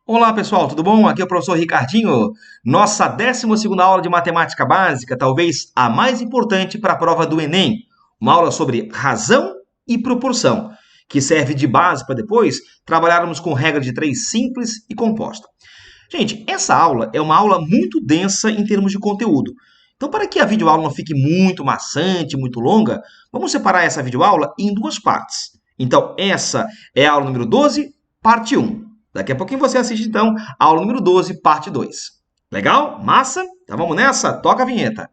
Olá pessoal, tudo bom? Aqui é o professor Ricardinho. Nossa 12ª aula de matemática básica, talvez a mais importante para a prova do Enem. Uma aula sobre razão e proporção, que serve de base para depois trabalharmos com regra de três simples e composta. Gente, essa aula é uma aula muito densa em termos de conteúdo. Então, para que a videoaula não fique muito maçante, muito longa, vamos separar essa videoaula em duas partes. Então, essa é a aula número 12, parte 1. Daqui a pouquinho você assiste, então, a aula número 12, parte 2. Legal? Massa? Então vamos nessa? Toca a vinheta.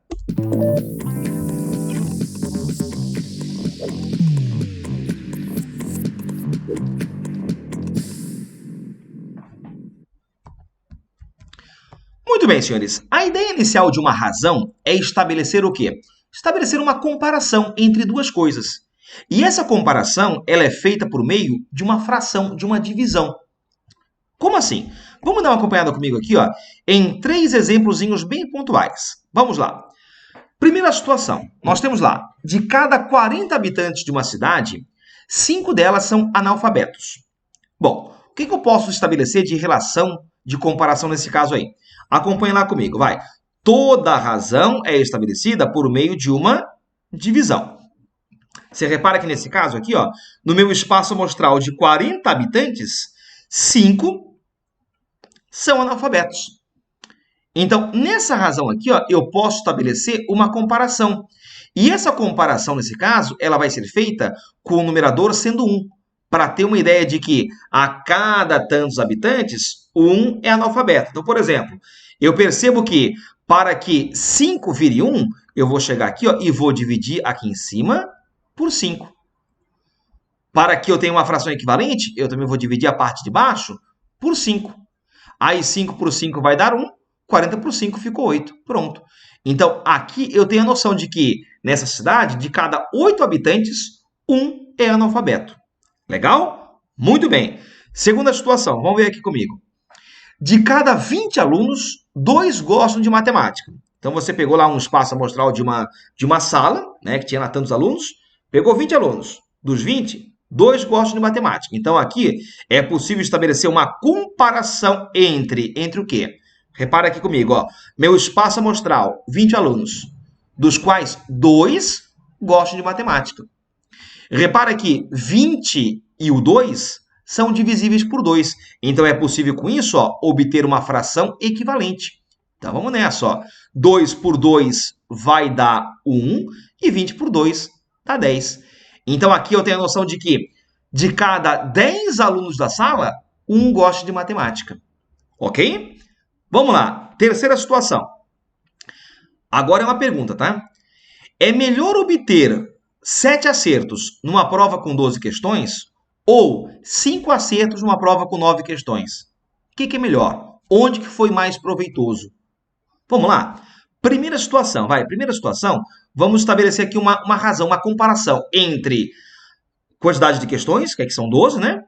Muito bem, senhores. A ideia inicial de uma razão é estabelecer o quê? Estabelecer uma comparação entre duas coisas. E essa comparação, ela é feita por meio de uma fração, de uma divisão. Como assim? Vamos dar uma acompanhada comigo aqui, ó, em três exemplozinhos bem pontuais. Vamos lá. Primeira situação, nós temos lá, de cada 40 habitantes de uma cidade, 5 delas são analfabetos. Bom, o que eu posso estabelecer de relação, de comparação nesse caso aí? Acompanhe lá comigo, vai. Toda razão é estabelecida por meio de uma divisão. Você repara que nesse caso aqui, ó, no meu espaço amostral de 40 habitantes, 5 são analfabetos. Então, nessa razão aqui, ó, eu posso estabelecer uma comparação. E essa comparação, nesse caso, ela vai ser feita com o numerador sendo 1, para ter uma ideia de que a cada tantos habitantes, 1 é analfabeto. Então, por exemplo, eu percebo que para que 5 vire 1, eu vou chegar aqui, ó, e vou dividir aqui em cima por 5. Para que eu tenha uma fração equivalente, eu também vou dividir a parte de baixo por 5. Aí 5 por 5 vai dar 1, 40 por 5 ficou 8. Pronto. Então, aqui eu tenho a noção de que, nessa cidade, de cada 8 habitantes, 1 é analfabeto. Legal? Muito bem. Segunda situação, vamos ver aqui comigo. De cada 20 alunos, 2 gostam de matemática. Então, você pegou lá um espaço amostral de uma sala, né, que tinha lá tantos alunos, pegou 20 alunos. Dos 20, 2 gostam de matemática. Então, aqui é possível estabelecer uma comparação entre o quê? Repara aqui comigo, ó. Meu espaço amostral, 20 alunos, dos quais 2 gostam de matemática. Repara que 20 e o 2 são divisíveis por 2. Então, é possível, com isso, ó, obter uma fração equivalente. Então, vamos nessa, ó. 2 por 2 vai dar 1 e 20 por 2 dá 10. Então, aqui eu tenho a noção de que de cada 10 alunos da sala, 1 gosta de matemática. Ok? Vamos lá. Terceira situação. Agora é uma pergunta, tá? É melhor obter 7 acertos numa prova com 12 questões ou 5 acertos numa prova com 9 questões? O que é melhor? Onde que foi mais proveitoso? Vamos lá. Primeira situação, vai. Primeira situação, vamos estabelecer aqui uma razão, uma comparação entre quantidade de questões, que aqui são 12, né?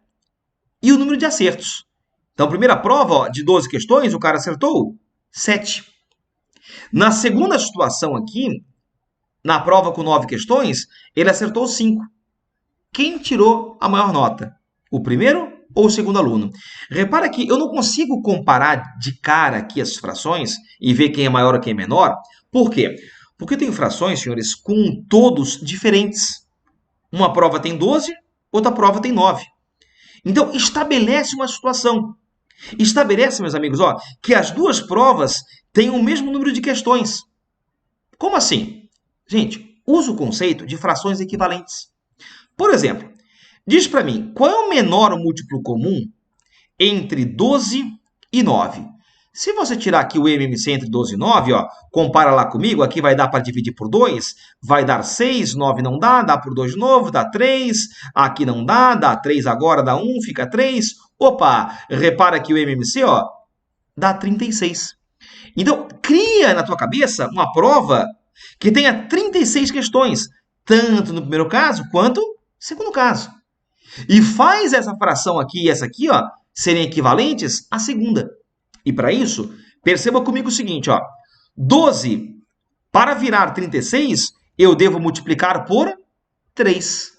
E o número de acertos. Então, primeira prova, ó, de 12 questões, o cara acertou 7. Na segunda situação aqui, na prova com 9 questões, ele acertou 5. Quem tirou a maior nota? O primeiro ou o segundo aluno? Repara que eu não consigo comparar de cara aqui as frações e ver quem é maior ou quem é menor. Por quê? Porque tem frações, senhores, com todos diferentes. Uma prova tem 12, outra prova tem 9. Então, estabelece uma situação. Estabelece, meus amigos, ó, que as duas provas têm o mesmo número de questões. Como assim? Gente, usa o conceito de frações equivalentes. Por exemplo, diz para mim, qual é o menor múltiplo comum entre 12 e 9? Se você tirar aqui o MMC entre 12 e 9, ó, compara lá comigo, aqui vai dar para dividir por 2, vai dar 6, 9 não dá por 2 de novo, dá 3, aqui não dá 3 agora, dá 1, fica 3. Opa, repara que o MMC, ó, dá 36. Então, cria na tua cabeça uma prova que tenha 36 questões, tanto no primeiro caso quanto no segundo caso. E faz essa fração aqui e essa aqui, ó, serem equivalentes à segunda. E para isso, perceba comigo o seguinte, ó. 12, para virar 36, eu devo multiplicar por 3.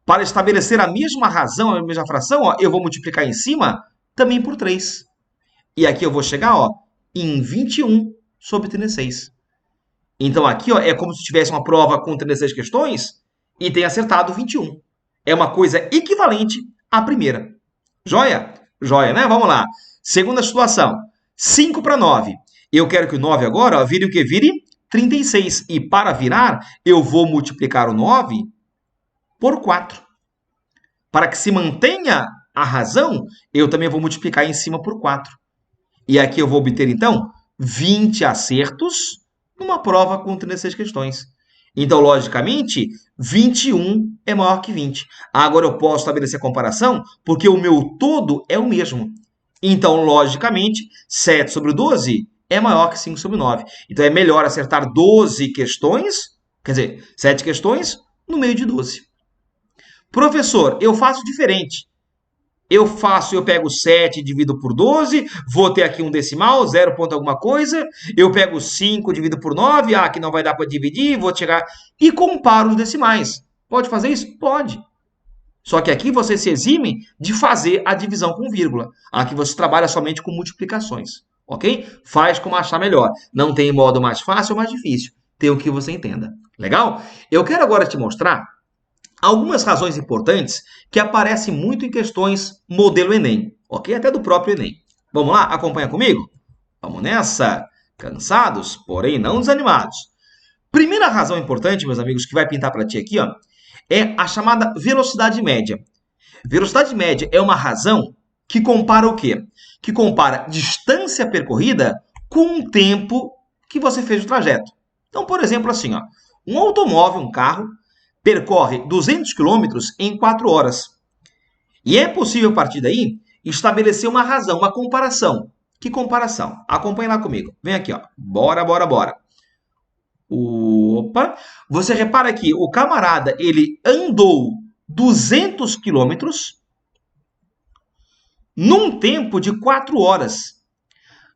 Para estabelecer a mesma razão, a mesma fração, ó, eu vou multiplicar em cima também por 3. E aqui eu vou chegar, ó, em 21 sobre 36. Então aqui, ó, é como se tivesse uma prova com 36 questões e tenha acertado 21. É uma coisa equivalente à primeira. Joia? Joia, né? Vamos lá. Segunda situação. 5 para 9. Eu quero que o 9 agora, ó, vire o que? Vire 36. E para virar, eu vou multiplicar o 9 por 4. Para que se mantenha a razão, eu também vou multiplicar em cima por 4. E aqui eu vou obter, então, 20 acertos numa prova com 36 questões. Então, logicamente, 21 é maior que 20. Agora eu posso estabelecer a comparação porque o meu todo é o mesmo. Então, logicamente, 7 sobre 12 é maior que 5 sobre 9. Então, é melhor acertar 12 questões, quer dizer, 7 questões no meio de 12. Professor, eu faço diferente. Eu pego 7 e divido por 12, vou ter aqui um decimal, 0 ponto alguma coisa, eu pego 5 e divido por 9, que não vai dar para dividir, vou chegar e comparo os decimais. Pode fazer isso? Pode. Só que aqui você se exime de fazer a divisão com vírgula. Aqui você trabalha somente com multiplicações, ok? Faz como achar melhor. Não tem modo mais fácil ou mais difícil. Tem o que você entenda. Legal? Eu quero agora te mostrar algumas razões importantes que aparecem muito em questões modelo Enem, ok? Até do próprio Enem. Vamos lá? Acompanha comigo? Vamos nessa? Cansados, porém não desanimados. Primeira razão importante, meus amigos, que vai pintar para ti aqui, ó, é a chamada velocidade média. Velocidade média é uma razão que compara o quê? Que compara distância percorrida com o tempo que você fez o trajeto. Então, por exemplo, assim, ó, um automóvel, um carro, percorre 200 km em 4 horas. E é possível, a partir daí, estabelecer uma razão, uma comparação. Que comparação? Acompanhe lá comigo. Vem aqui, ó. Bora, bora, bora. Opa! Você repara que o camarada, ele andou 200 km num tempo de 4 horas.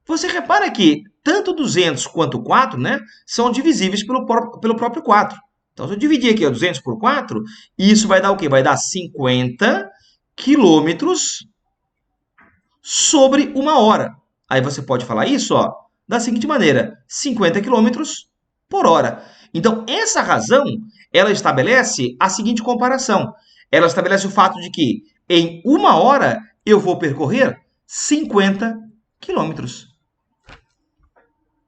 Você repara que tanto 200 quanto 4, né, são divisíveis pelo próprio 4. Então, se eu dividir aqui 200 por 4, isso vai dar o quê? Vai dar 50 quilômetros sobre 1 hora. Aí você pode falar isso, ó, da seguinte maneira, 50 quilômetros por hora. Então, essa razão, ela estabelece a seguinte comparação. Ela estabelece o fato de que em 1 hora eu vou percorrer 50 quilômetros.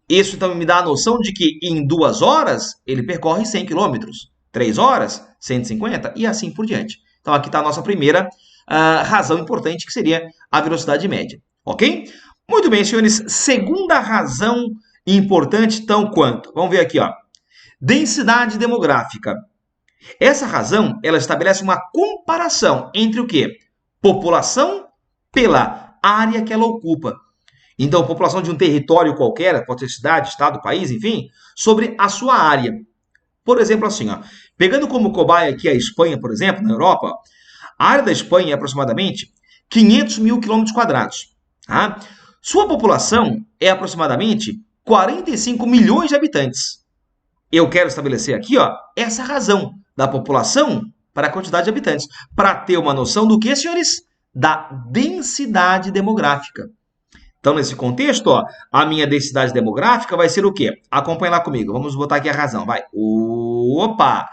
Isso, então, me dá a noção de que em 2 horas ele percorre 100 km, 3 horas, 150 e assim por diante. Então, aqui está a nossa primeira razão importante, que seria a velocidade média. Ok? Muito bem, senhores. Segunda razão importante, tão quanto. Vamos ver aqui, ó. Densidade demográfica. Essa razão, ela estabelece uma comparação entre o quê? População pela área que ela ocupa. Então, a população de um território qualquer, pode ser cidade, estado, país, enfim, sobre a sua área. Por exemplo, assim, ó, pegando como cobaia aqui a Espanha, por exemplo, na Europa, a área da Espanha é aproximadamente 500 mil quilômetros quadrados. Tá? Sua população é aproximadamente 45 milhões de habitantes. Eu quero estabelecer aqui, ó, essa razão da população para a quantidade de habitantes, para ter uma noção do que, senhores? Da densidade demográfica. Então, nesse contexto, ó, a minha densidade demográfica vai ser o quê? Acompanhe lá comigo. Vamos botar aqui a razão. Vai. Opa!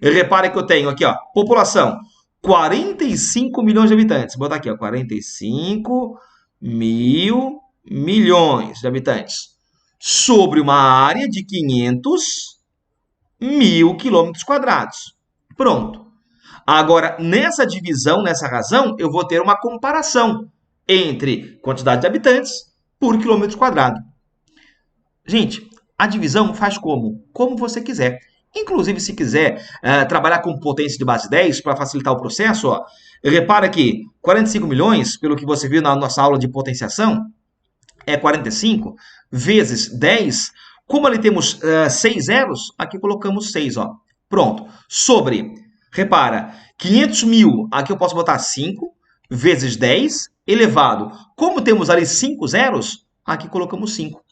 Repare que eu tenho aqui, ó, população, 45 milhões de habitantes. Vou botar aqui, ó, 45 mil milhões de habitantes. Sobre uma área de 500 mil quilômetros quadrados. Pronto. Agora, nessa divisão, nessa razão, eu vou ter uma comparação entre quantidade de habitantes por quilômetro quadrado. Gente, a divisão faz como? Como você quiser. Inclusive, se quiser trabalhar com potência de base 10 para facilitar o processo, ó, repara que 45 milhões, pelo que você viu na nossa aula de potenciação, é 45 vezes 10. Como ali temos 6 zeros, aqui colocamos 6. Ó. Pronto. Sobre, repara, 500 mil, aqui eu posso botar 5 vezes 10 elevado. Como temos ali 5 zeros, aqui colocamos 5.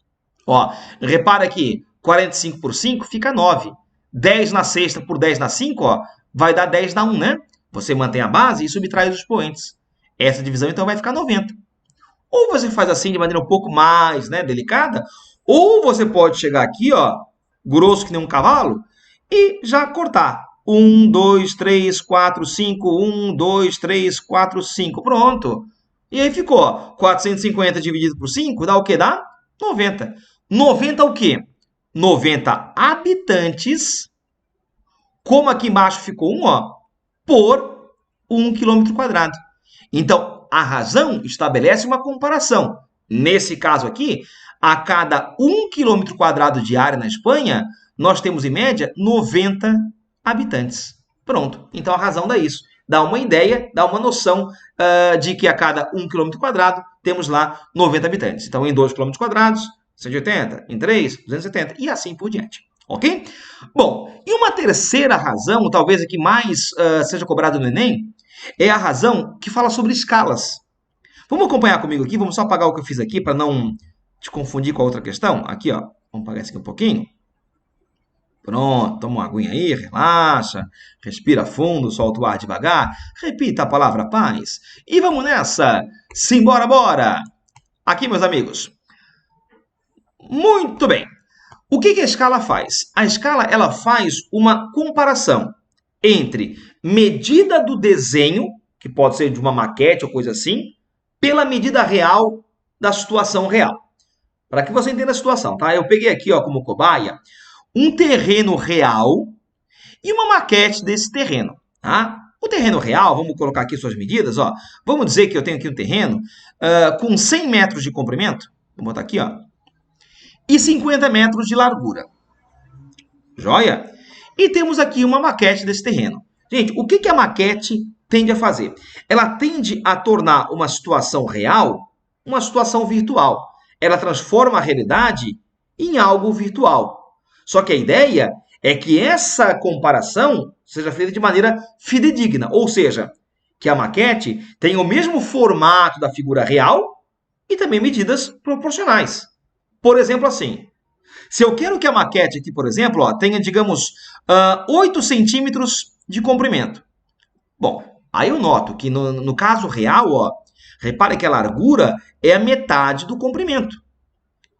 Ó, repara que 45 por 5 fica 9. 10 na sexta por 10 na 5, ó, vai dar 10 na 1, né? Você mantém a base e subtrai os expoentes. Essa divisão, então, vai ficar 90. Ou você faz assim de maneira um pouco mais, né, delicada, ou você pode chegar aqui, ó, grosso que nem um cavalo, e já cortar. 1, 2, 3, 4, 5, 1, 2, 3, 4, 5. Pronto. E aí ficou, ó, 450 dividido por 5 dá o quê? Dá 90. 90 o quê? 90 habitantes, como aqui embaixo ficou 1, ó, por 1 quilômetro quadrado. Então, a razão estabelece uma comparação. Nesse caso aqui, a cada 1 quilômetro quadrado de área na Espanha, nós temos, em média, 90 habitantes. Pronto. Então, a razão dá isso. Dá uma ideia, dá uma noção de que a cada 1 quilômetro quadrado, temos lá 90 habitantes. Então, em 2 quilômetros quadrados, 180. Em 3, 270. E assim por diante. Ok? Bom, e uma terceira razão, talvez a que mais seja cobrada no Enem, é a razão que fala sobre escalas. Vamos acompanhar comigo aqui, vamos só apagar o que eu fiz aqui para não te confundir com a outra questão. Aqui, ó, vamos apagar isso aqui um pouquinho. Pronto, toma uma aguinha aí, relaxa, respira fundo, solta o ar devagar, repita a palavra paz e vamos nessa. Simbora, bora! Aqui, meus amigos. Muito bem. O que a escala faz? A escala ela faz uma comparação entre medida do desenho, que pode ser de uma maquete ou coisa assim, pela medida real da situação real. Para que você entenda a situação, tá? Eu peguei aqui, ó, como cobaia, um terreno real e uma maquete desse terreno, tá? O terreno real, vamos colocar aqui suas medidas, ó. Vamos dizer que eu tenho aqui um terreno com 100 metros de comprimento. Vou botar aqui, ó. E 50 metros de largura. Joia? E temos aqui uma maquete desse terreno. Gente, o que a maquete tende a fazer? Ela tende a tornar uma situação real uma situação virtual. Ela transforma a realidade em algo virtual. Só que a ideia é que essa comparação seja feita de maneira fidedigna, ou seja, que a maquete tenha o mesmo formato da figura real e também medidas proporcionais. Por exemplo, assim, se eu quero que a maquete aqui, por exemplo, ó, tenha, digamos, 8 centímetros de comprimento. Bom, aí eu noto que no caso real, ó, repare que a largura é a metade do comprimento.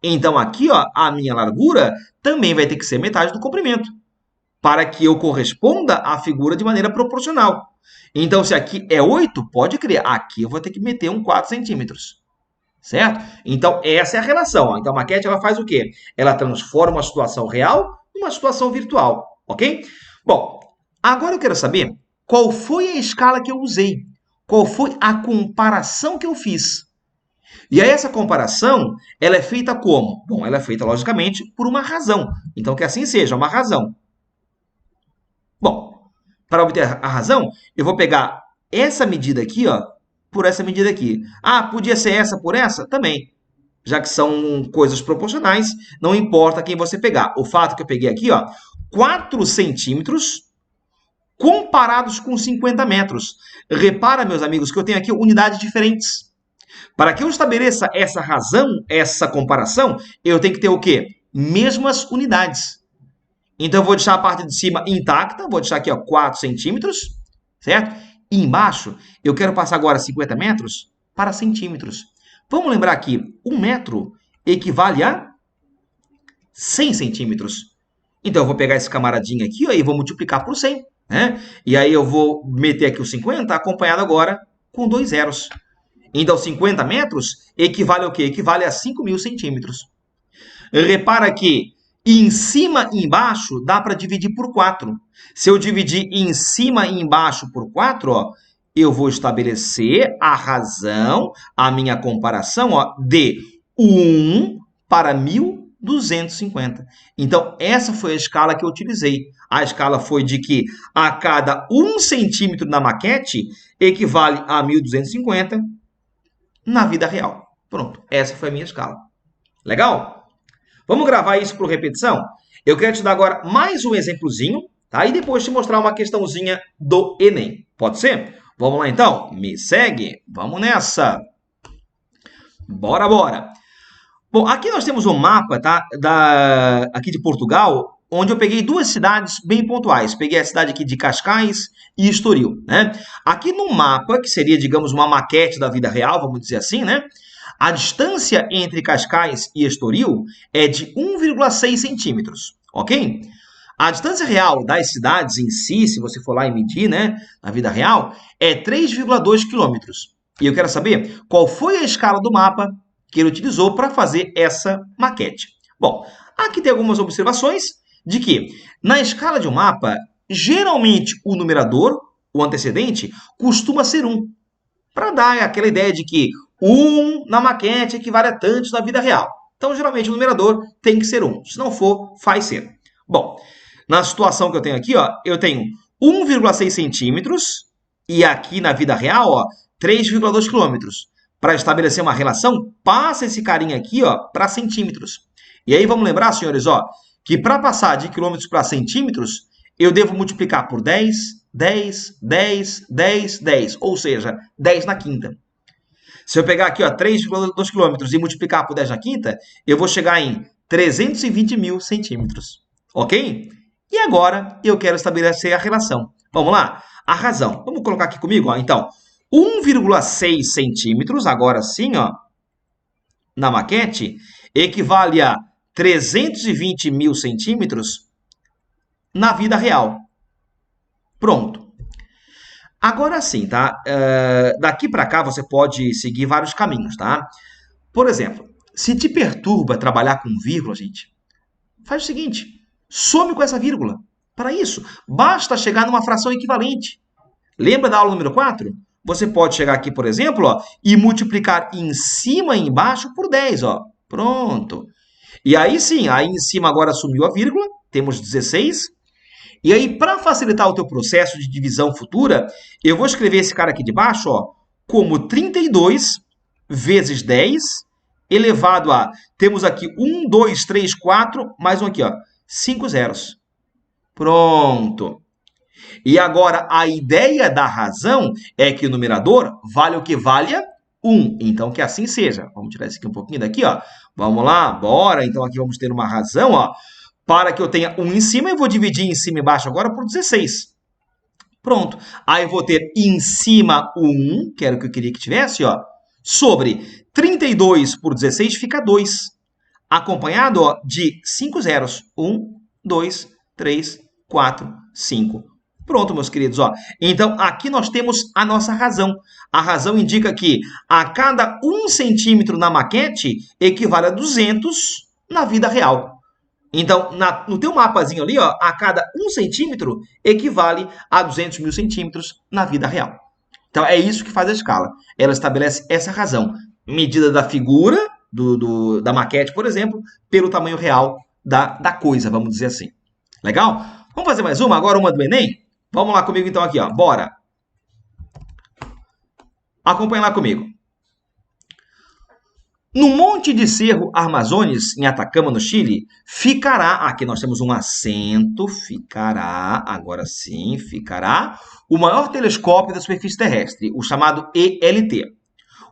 Então aqui, ó, a minha largura também vai ter que ser metade do comprimento, para que eu corresponda à figura de maneira proporcional. Então, se aqui é 8, pode crer, aqui eu vou ter que meter um 4 centímetros. Certo? Então, essa é a relação. Ó. Então, a maquete ela faz o quê? Ela transforma uma situação real numa situação virtual. Ok? Bom, agora eu quero saber qual foi a escala que eu usei. Qual foi a comparação que eu fiz. E aí, essa comparação, ela é feita como? Bom, ela é feita, logicamente, por uma razão. Então, que assim seja, uma razão. Bom, para obter a razão, eu vou pegar essa medida aqui, ó, por essa medida aqui. Ah, podia ser essa por essa? Também. Já que são coisas proporcionais, não importa quem você pegar. O fato que eu peguei aqui, ó, 4 centímetros comparados com 50 metros. Repara, meus amigos, que eu tenho aqui unidades diferentes. Para que eu estabeleça essa razão, essa comparação, eu tenho que ter o quê? Mesmas unidades. Então, eu vou deixar a parte de cima intacta, vou deixar aqui, ó, 4 centímetros, certo? E embaixo, eu quero passar agora 50 metros para centímetros. Vamos lembrar que 1 metro equivale a 100 centímetros. Então, eu vou pegar esse camaradinho aqui ó, e vou multiplicar por 100. Né? E aí eu vou meter aqui o 50 acompanhado agora com 2 zeros. Então, 50 metros equivale ao quê? Equivale a 5.000 centímetros. Repara que em cima e embaixo dá para dividir por 4. Se eu dividir em cima e embaixo por 4, ó, eu vou estabelecer a razão, a minha comparação ó, de 1 para 1.250. Então, essa foi a escala que eu utilizei. A escala foi de que a cada 1 centímetro na maquete equivale a 1.250 na vida real. Pronto, essa foi a minha escala. Legal? Vamos gravar isso por repetição? Eu quero te dar agora mais um exemplozinho, tá? E depois te mostrar uma questãozinha do Enem. Pode ser? Vamos lá então? Me segue. Vamos nessa. Bora, bora. Bom, aqui nós temos um mapa, tá? Aqui de Portugal, onde eu peguei 2 cidades bem pontuais. Peguei a cidade aqui de Cascais e Estoril, né? Aqui no mapa, que seria, digamos, uma maquete da vida real, vamos dizer assim, né? A distância entre Cascais e Estoril é de 1,6 centímetros, ok? A distância real das cidades em si, se você for lá e medir, né, na vida real, é 3,2 quilômetros. E eu quero saber qual foi a escala do mapa que ele utilizou para fazer essa maquete. Bom, aqui tem algumas observações de que, na escala de um mapa, geralmente o numerador, o antecedente, costuma ser 1, para dar aquela ideia de que 1 na maquete equivale a tantos na vida real. Então, geralmente, o numerador tem que ser 1. Se não for, faz ser. Bom, na situação que eu tenho aqui, ó, eu tenho 1,6 centímetros e aqui na vida real, ó, 3,2 quilômetros. Para estabelecer uma relação, passa esse carinha aqui para centímetros. E aí vamos lembrar, senhores, ó, que para passar de quilômetros para centímetros, eu devo multiplicar por 10, 10, 10, 10, 10, ou seja, 10 na quinta. Se eu pegar aqui 3,2 quilômetros e multiplicar por 10 na quinta, eu vou chegar em 320 mil centímetros. Ok? E agora eu quero estabelecer a relação. Vamos lá? A razão. Vamos colocar aqui comigo, ó. Então, 1,6 centímetros, agora sim, ó, na maquete, equivale a 320 mil centímetros na vida real. Pronto. Agora sim, tá? Daqui para cá você pode seguir vários caminhos, tá? Por exemplo, se te perturba trabalhar com vírgula, gente, faz o seguinte, some com essa vírgula. Para isso, basta chegar numa fração equivalente. Lembra da aula número 4? Você pode chegar aqui, por exemplo, ó, e multiplicar em cima e embaixo por 10. Ó. Pronto. E aí sim, aí em cima agora sumiu a vírgula, temos 16. E aí, para facilitar o teu processo de divisão futura, eu vou escrever esse cara aqui de baixo ó, como 32 vezes 10 elevado a... Temos aqui 1, 2, 3, 4, mais um aqui, ó, 5 zeros. Pronto. E agora, a ideia da razão é que o numerador vale o que valha 1. Então, que assim seja. Vamos tirar isso aqui um pouquinho daqui, ó. Vamos lá, bora. Então, aqui vamos ter uma razão, ó. Para que eu tenha 1 em cima, eu vou dividir em cima e embaixo agora por 16. Pronto. Aí, eu vou ter em cima 1, que era o que eu queria que tivesse, ó. Sobre 32 por 16 fica 2. Acompanhado, ó, de 5 zeros. 1, 2, 3, 4, 5. Pronto, meus queridos, ó. Então, aqui nós temos a nossa razão. A razão indica que a cada 1 centímetro na maquete equivale a 200 na vida real. Então, no teu mapazinho ali, ó, a cada 1 centímetro equivale a 200 mil centímetros na vida real. Então, é isso que faz a escala. Ela estabelece essa razão. Medida da figura, da maquete, por exemplo, pelo tamanho real da coisa, vamos dizer assim. Legal? Vamos fazer mais uma? Agora uma do Enem? Vamos lá comigo então aqui, ó. Bora! Acompanha lá comigo. No Monte de Cerro Armazones, em Atacama, no Chile, ficará, aqui nós temos um acento, ficará, agora sim, ficará, o maior telescópio da superfície terrestre, o chamado ELT.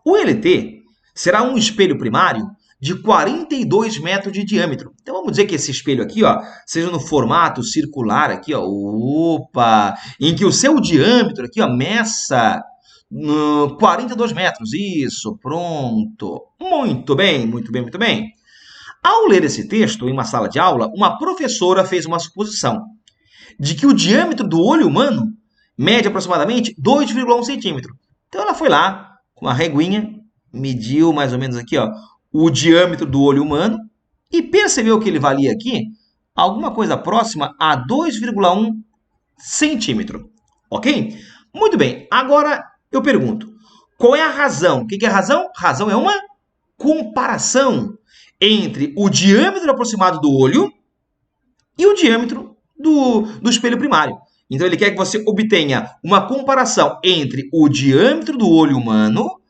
O ELT será um espelho primário de 42 metros de diâmetro. Então, vamos dizer que esse espelho aqui, ó, seja no formato circular aqui, ó, opa, em que o seu diâmetro aqui, ó, meça 42 metros. Isso, pronto. Muito bem, muito bem, muito bem. Ao ler esse texto em uma sala de aula, uma professora fez uma suposição de que o diâmetro do olho humano mede aproximadamente 2,1 centímetro. Então, ela foi lá, com a reguinha, mediu mais ou menos aqui, ó, o diâmetro do olho humano e percebeu que ele valia aqui alguma coisa próxima a 2,1 centímetro. Ok? Muito bem. Agora eu pergunto, qual é a razão? O que é a razão? Razão é uma comparação entre o diâmetro aproximado do olho e o diâmetro do espelho primário. Então, ele quer que você obtenha uma comparação entre o diâmetro do olho humano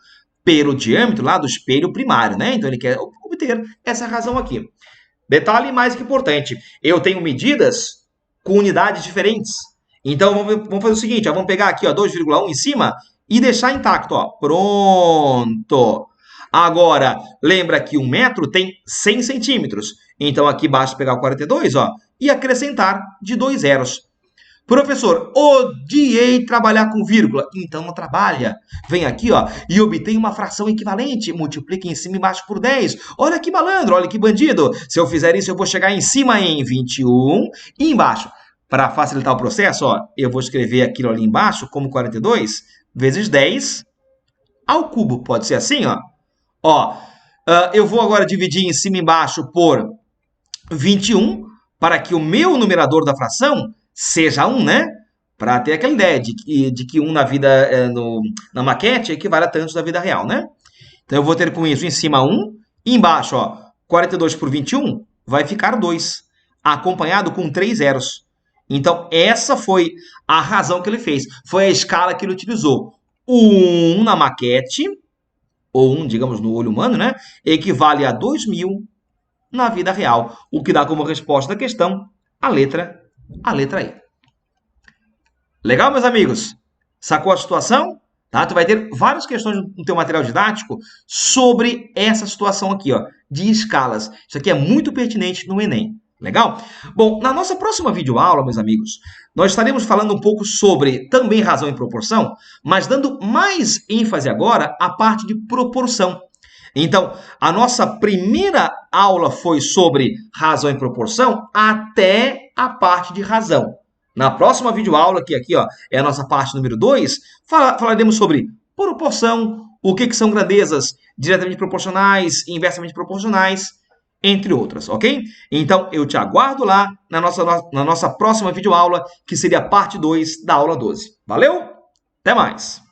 pelo diâmetro lá do espelho primário, né? Então, ele quer obter essa razão aqui. Detalhe mais que importante, eu tenho medidas com unidades diferentes. Então, vamos fazer o seguinte, ó, vamos pegar aqui 2,1 em cima e deixar intacto. Ó. Pronto! Agora, lembra que 1 metro tem 100 centímetros. Então, aqui basta pegar o 42 ó, e acrescentar de 2 zeros. Professor, odiei trabalhar com vírgula. Então não trabalha. Vem aqui, ó, e obtém uma fração equivalente. Multiplica em cima e embaixo por 10. Olha que malandro, olha que bandido. Se eu fizer isso, eu vou chegar em cima em 21 e embaixo. Para facilitar o processo, ó, eu vou escrever aquilo ali embaixo como 42 vezes 10 ao cubo. Pode ser assim, ó. Ó, eu vou agora dividir em cima e embaixo por 21 para que o meu numerador da fração seja 1, né? Para ter aquela ideia de que 1 na vida, na maquete equivale a tantos da vida real, né? Então, eu vou ter com isso em cima 1 e embaixo, ó, 42 por 21 vai ficar 2, acompanhado com 3 zeros. Então, essa foi a razão que ele fez. Foi a escala que ele utilizou. O 1 na maquete, ou 1, digamos, no olho humano, né? Equivale a 2.000 na vida real, o que dá como resposta da questão a letra E. Legal, meus amigos? Sacou a situação? Tá? Tu vai ter várias questões no teu material didático sobre essa situação aqui, ó, de escalas. Isso aqui é muito pertinente no Enem. Legal? Bom, na nossa próxima videoaula, meus amigos, nós estaremos falando um pouco sobre também razão e proporção, mas dando mais ênfase agora à parte de proporção. Então, a nossa primeira aula foi sobre razão e proporção até a parte de razão. Na próxima videoaula, que aqui ó, é a nossa parte número 2, falaremos sobre proporção, o que são grandezas diretamente proporcionais, inversamente proporcionais, entre outras, ok? Então, eu te aguardo lá na nossa próxima videoaula, que seria a parte 2 da aula 12. Valeu? Até mais!